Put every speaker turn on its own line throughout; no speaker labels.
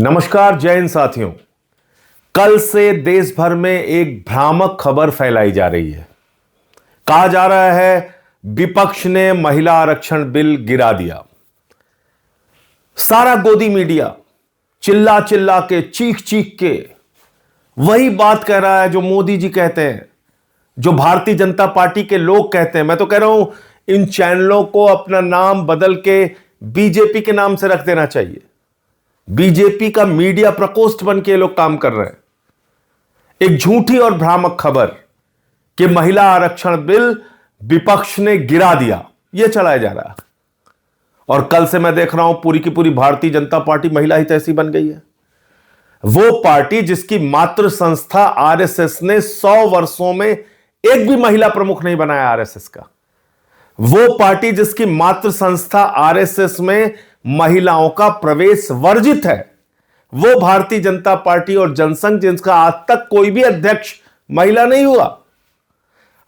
नमस्कार, जय हिंद साथियों। कल से देश भर में एक भ्रामक खबर फैलाई जा रही है। कहा जा रहा है विपक्ष ने महिला आरक्षण बिल गिरा दिया। सारा गोदी मीडिया चिल्ला चिल्ला के, चीख चीख के वही बात कह रहा है जो मोदी जी कहते हैं, जो भारतीय जनता पार्टी के लोग कहते हैं। मैं तो कह रहा हूं इन चैनलों को अपना नाम बदल के बीजेपी के नाम से रख देना चाहिए। बीजेपी का मीडिया प्रकोष्ठ बन के लोग काम कर रहे हैं। एक झूठी और भ्रामक खबर कि महिला आरक्षण बिल विपक्ष ने गिरा दिया, यह चलाया जा रहा है। और कल से मैं देख रहा हूं पूरी की पूरी भारतीय जनता पार्टी महिला हितैषी बन गई है। वो पार्टी जिसकी मातृ संस्था आरएसएस ने 100 वर्षों में एक भी महिला प्रमुख नहीं बनाया आरएसएस का। वो पार्टी जिसकी मातृ संस्था आरएसएस में महिलाओं का प्रवेश वर्जित है, वो भारतीय जनता पार्टी और जनसंघ जिसका आज तक कोई भी अध्यक्ष महिला नहीं हुआ।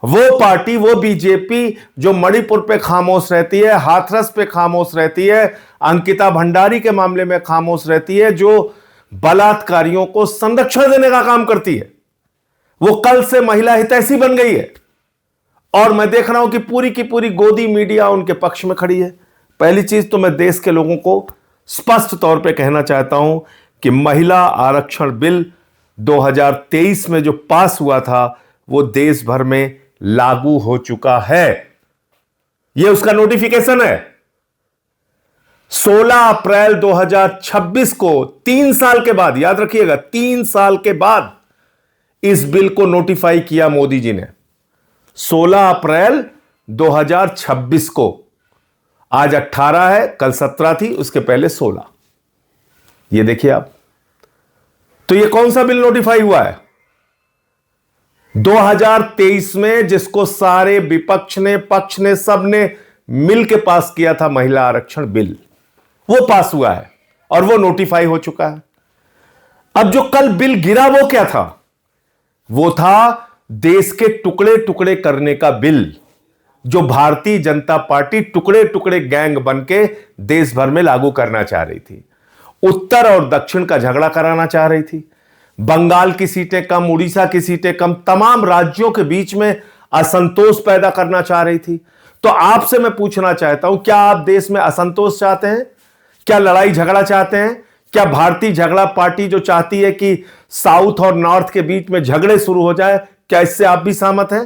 वो पार्टी, वो बीजेपी जो मणिपुर पे खामोश रहती है, हाथरस पे खामोश रहती है, अंकिता भंडारी के मामले में खामोश रहती है, जो बलात्कारियों को संरक्षण देने का काम करती है, वो कल से महिला हितैषी बन गई है। और मैं देख रहा हूं कि पूरी की पूरी गोदी मीडिया उनके पक्ष में खड़ी है। पहली चीज तो मैं देश के लोगों को स्पष्ट तौर पे कहना चाहता हूं कि महिला आरक्षण बिल 2023 में जो पास हुआ था वो देश भर में लागू हो चुका है। यह उसका नोटिफिकेशन है। 16 अप्रैल 2026 को 3 साल के बाद, याद रखिएगा 3 साल के बाद इस बिल को नोटिफाई किया मोदी जी ने। 16 अप्रैल 2026 को, आज 18 है, कल 17 थी, उसके पहले 16। ये देखिए आप, तो ये कौन सा बिल नोटिफाई हुआ है? 2023 में जिसको सारे विपक्ष ने, पक्ष ने, सब ने मिलकर पास किया था, महिला आरक्षण बिल, वो पास हुआ है और वो नोटिफाई हो चुका है। अब जो कल बिल गिरा वो क्या था? वो था देश के टुकड़े टुकड़े करने का बिल, जो भारतीय जनता पार्टी टुकड़े टुकड़े गैंग बन के देश भर में लागू करना चाह रही थी। उत्तर और दक्षिण का झगड़ा कराना चाह रही थी। बंगाल की सीटें कम, उड़ीसा की सीटें कम, तमाम राज्यों के बीच में असंतोष पैदा करना चाह रही थी। तो आपसे मैं पूछना चाहता हूं, क्या आप देश में असंतोष चाहते हैं? क्या लड़ाई झगड़ा चाहते हैं? क्या भारतीय झगड़ा पार्टी जो चाहती है कि साउथ और नॉर्थ के बीच में झगड़े शुरू हो जाए, क्या इससे आप भी सहमत हैं?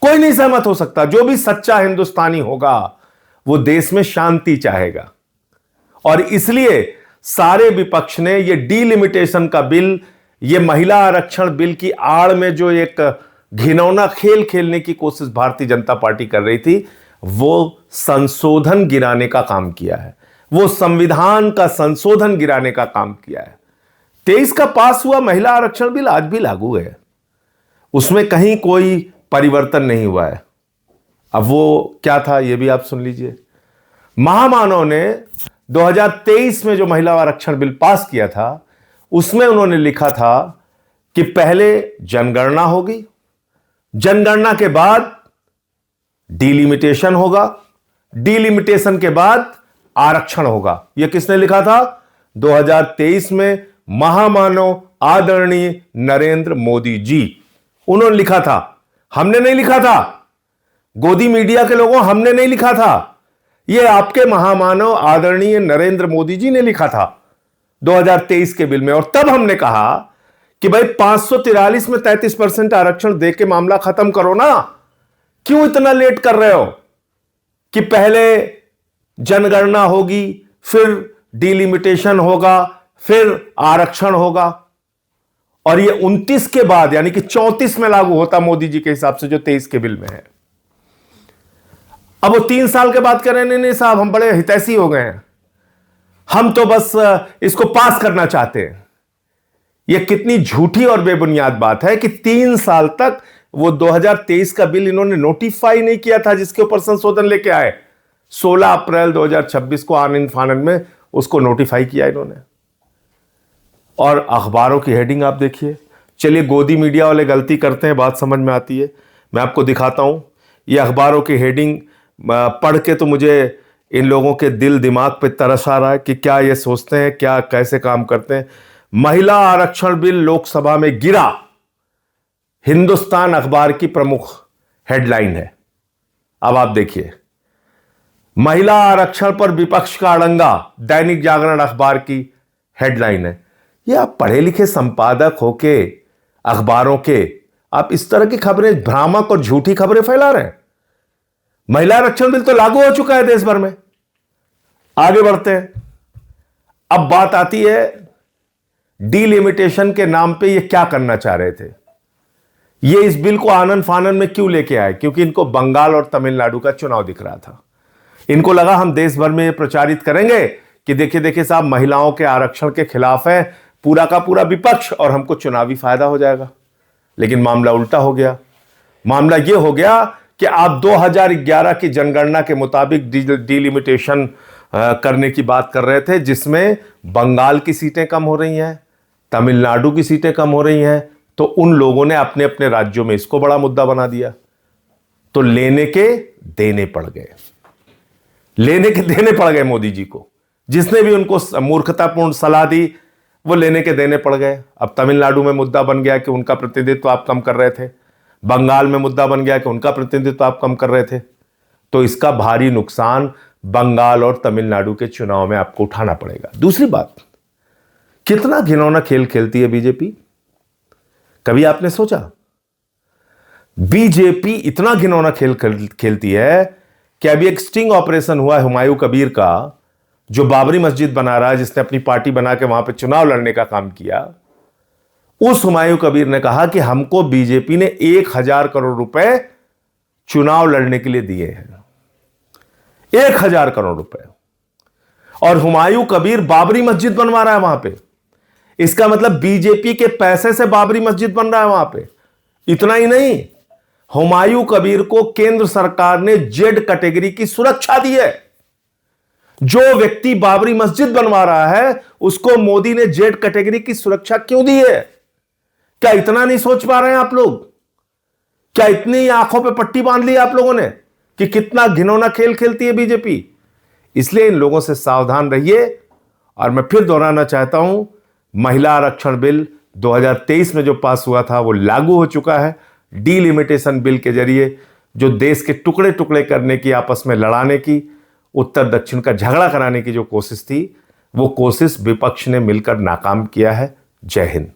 कोई नहीं सहमत हो सकता। जो भी सच्चा हिंदुस्तानी होगा वो देश में शांति चाहेगा। और इसलिए सारे विपक्ष ने ये डीलिमिटेशन का बिल, ये महिला आरक्षण बिल की आड़ में जो एक घिनौना खेल खेलने की कोशिश भारतीय जनता पार्टी कर रही थी, वो संशोधन गिराने का काम किया है। वो संविधान का संशोधन गिराने का काम किया है। 23 का पास हुआ महिला आरक्षण बिल आज भी लागू है, उसमें कहीं कोई परिवर्तन नहीं हुआ है। अब वो क्या था ये भी आप सुन लीजिए। महामानव ने 2023 में जो महिला आरक्षण बिल पास किया था, उसमें उन्होंने लिखा था कि पहले जनगणना होगी, जनगणना के बाद डिलिमिटेशन होगा, डिलिमिटेशन के बाद आरक्षण होगा। यह किसने लिखा था? 2023 में महामानव आदरणीय नरेंद्र मोदी जी, उन्होंने लिखा था। हमने नहीं लिखा था, गोदी मीडिया के लोगों, हमने नहीं लिखा था। यह आपके महामानव आदरणीय नरेंद्र मोदी जी ने लिखा था 2023 के बिल में। और तब हमने कहा कि भाई 543 में 33% आरक्षण दे के मामला खत्म करो ना। क्यों इतना लेट कर रहे हो कि पहले जनगणना होगी, फिर डिलिमिटेशन होगा, फिर आरक्षण होगा, और ये 29 के बाद यानी कि 34 में लागू होता मोदी जी के हिसाब से, जो 23 के बिल में है। अब वो 3 साल के बाद कह रहे हैं नहीं साहब, हम बड़े हितैषी हो गए हैं, हम तो बस इसको पास करना चाहते हैं। यह कितनी झूठी और बेबुनियाद बात है कि 3 साल तक वो 2023 का बिल इन्होंने नोटिफाई नहीं किया था, जिसके ऊपर संशोधन लेके आए। 16 अप्रैल 2026 को आनन फानन में उसको नोटिफाई किया इन्होंने। और अखबारों की हेडिंग आप देखिए। चलिए, गोदी मीडिया वाले गलती करते हैं, बात समझ में आती है, मैं आपको दिखाता हूं। ये अखबारों की हेडिंग पढ़ के तो मुझे इन लोगों के दिल दिमाग पे तरस आ रहा है कि क्या ये सोचते हैं, क्या कैसे काम करते हैं। महिला आरक्षण बिल लोकसभा में गिरा, हिंदुस्तान अखबार की प्रमुख हेडलाइन है। अब आप देखिए, महिला आरक्षण पर विपक्ष का अड़ंगा, दैनिक जागरण अखबार की हेडलाइन है। ये आप पढ़े लिखे संपादक होके अखबारों के, आप इस तरह की खबरें, भ्रामक और झूठी खबरें फैला रहे हैं। महिला आरक्षण बिल तो लागू हो चुका है देश भर में। आगे बढ़ते हैं। अब बात आती है डीलिमिटेशन के नाम पे ये क्या करना चाह रहे थे। ये इस बिल को आनन फानन में क्यों लेके आए? क्योंकि इनको बंगाल और तमिलनाडु का चुनाव दिख रहा था। इनको लगा हम देश भर में ये प्रचारित करेंगे कि देखिए देखिए साहब, महिलाओं के आरक्षण के खिलाफ है पूरा का पूरा विपक्ष और हमको चुनावी फायदा हो जाएगा। लेकिन मामला उल्टा हो गया। मामला यह हो गया कि आप 2011 की जनगणना के मुताबिक डीलिमिटेशन करने की बात कर रहे थे, जिसमें बंगाल की सीटें कम हो रही हैं, तमिलनाडु की सीटें कम हो रही हैं। तो उन लोगों ने अपने अपने राज्यों में इसको बड़ा मुद्दा बना दिया। तो लेने के देने पड़ गए, लेने के देने पड़ गए मोदी जी को। जिसने भी उनको मूर्खतापूर्ण सलाह दी वो लेने के देने पड़ गए। अब तमिलनाडु में मुद्दा बन गया कि उनका प्रतिनिधित्व आप कम कर रहे थे, बंगाल में मुद्दा बन गया कि उनका प्रतिनिधित्व आप कम कर रहे थे। तो इसका भारी नुकसान बंगाल और तमिलनाडु के चुनाव में आपको उठाना पड़ेगा। दूसरी बात, कितना घिनौना खेल खेलती है बीजेपी। कभी आपने सोचा? बीजेपी इतना घिनौना खेल खेलती है कि अभी एक स्टिंग ऑपरेशन हुआ हुमायूं कबीर का, जो बाबरी मस्जिद बना रहा है, जिसने अपनी पार्टी बना के वहां पे चुनाव लड़ने का काम किया। उस हुमायूं कबीर ने कहा कि हमको बीजेपी ने 1000 करोड़ रुपए चुनाव लड़ने के लिए दिए हैं, 1000 करोड़ रुपए। और हुमायूं कबीर बाबरी मस्जिद बनवा रहा है वहां पे। इसका मतलब बीजेपी के पैसे से बाबरी मस्जिद बन रहा है वहां पे। इतना ही नहीं, हुमायूं कबीर को केंद्र सरकार ने जेड कैटेगरी की सुरक्षा दी है। जो व्यक्ति बाबरी मस्जिद बनवा रहा है उसको मोदी ने जेड कैटेगरी की सुरक्षा क्यों दी है? क्या इतना नहीं सोच पा रहे हैं आप लोग? क्या इतनी आंखों पे पट्टी बांध ली आप लोगों ने कि कितना घिनौना खेल खेलती है बीजेपी? इसलिए इन लोगों से सावधान रहिए। और मैं फिर दोहराना चाहता हूं, महिला आरक्षण बिल 2023 में जो पास हुआ था वो लागू हो चुका है। डीलिमिटेशन बिल के जरिए जो देश के टुकड़े टुकड़े करने की, आपस में लड़ाने की, उत्तर दक्षिण का झगड़ा कराने की जो कोशिश थी, वो कोशिश विपक्ष ने मिलकर नाकाम किया है। जय हिंद।